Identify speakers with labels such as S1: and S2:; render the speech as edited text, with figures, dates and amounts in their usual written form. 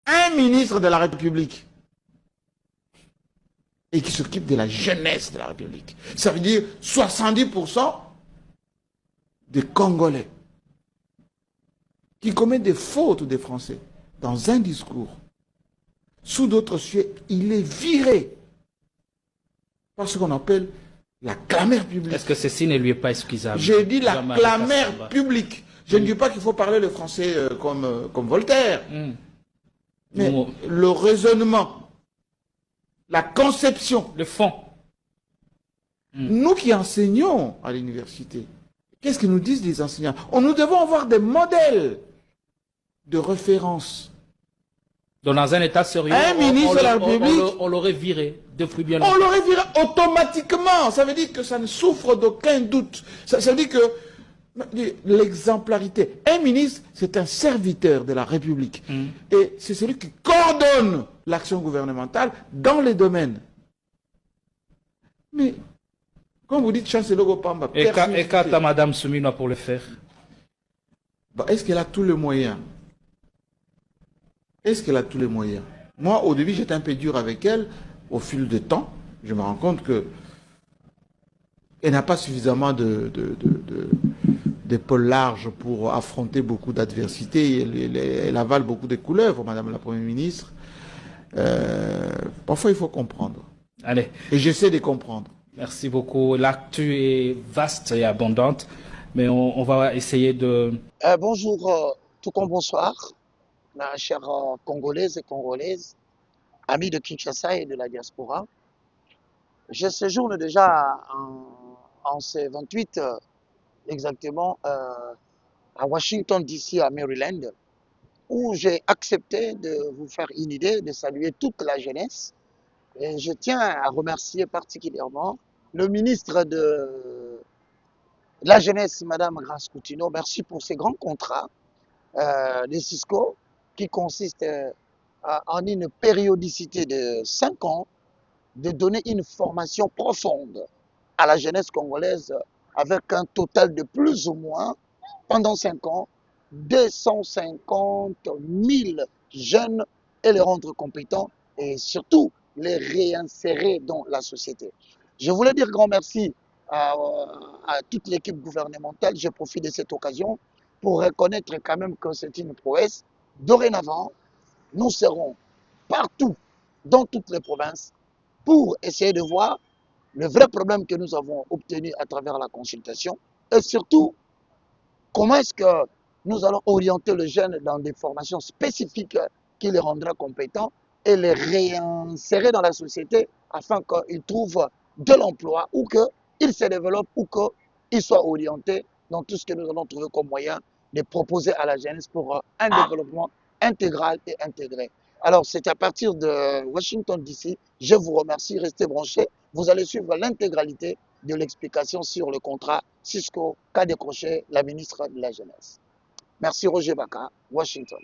S1: Un ministre de la République et qui s'occupe de la jeunesse de la République. Ça veut dire 70% des Congolais qui commettent des fautes des Français dans un discours. Sous d'autres cieux, il est viré par ce qu'on appelle la clameur publique.
S2: Est-ce que ceci ne lui est pas excusable?
S1: J'ai dit la clameur publique. Je ne dis pas qu'il faut parler le français comme Voltaire. Mais le raisonnement, la conception.
S2: Le fond.
S1: Nous qui enseignons à l'université, qu'est-ce que nous disent les enseignants? Nous devons avoir des modèles de référence.
S2: Donc dans un état sérieux,
S1: un ministre de la République,
S2: on l'aurait viré depuis bien longtemps.
S1: On l'aurait viré automatiquement. Ça veut dire que ça ne souffre d'aucun doute. Ça veut dire que l'exemplarité. Un ministre, c'est un serviteur de la République. Et c'est celui qui coordonne l'action gouvernementale dans les domaines. Mais, quand vous dites chancelier Gopamba,
S2: et quant à Mme Soumina pour le faire?
S1: Est-ce qu'elle a tous les moyens? Est-ce qu'elle a tous les moyens? Moi, au début, j'étais un peu dur avec elle. Au fil du temps, je me rends compte que elle n'a pas suffisamment d'épaules larges pour affronter beaucoup d'adversités. Elle avale beaucoup de couleuvres, Madame la Première ministre. Parfois, il faut comprendre.
S2: Allez.
S1: Et j'essaie de comprendre.
S2: Merci beaucoup. L'actu est vaste et abondante, mais on va essayer de...
S3: Bonjour, tout comme bonsoir, ma chère Congolaise et Congolaises, amis de Kinshasa et de la diaspora. Je séjourne déjà en C28, exactement, à Washington, D.C., à Maryland, où j'ai accepté de vous faire une idée, de saluer toute la jeunesse. Et je tiens à remercier particulièrement le ministre de la Jeunesse, Madame Grace Coutinho. Merci pour ces grands contrats de Cisco qui consistent en une périodicité de 5 ans de donner une formation profonde à la jeunesse congolaise avec un total de plus ou moins, pendant 5 ans, 250 000 jeunes et les rendre compétents et surtout les réinsérer dans la société. Je voulais dire grand merci à toute l'équipe gouvernementale. Je profite de cette occasion pour reconnaître quand même que c'est une prouesse. Dorénavant, nous serons partout, dans toutes les provinces, pour essayer de voir le vrai problème que nous avons obtenu à travers la consultation et surtout, comment est-ce que nous allons orienter le jeune dans des formations spécifiques qui les rendra compétents et les réinsérer dans la société afin qu'ils trouvent de l'emploi ou qu'ils se développent ou qu'ils soient orientés dans tout ce que nous allons trouver comme moyen de proposer à la jeunesse pour un développement intégral et intégré. Alors, c'est à partir de Washington, D.C. Je vous remercie. Restez branchés. Vous allez suivre l'intégralité de l'explication sur le contrat Cisco qu'a décroché la ministre de la Jeunesse. Merci Roger Baka, Washington.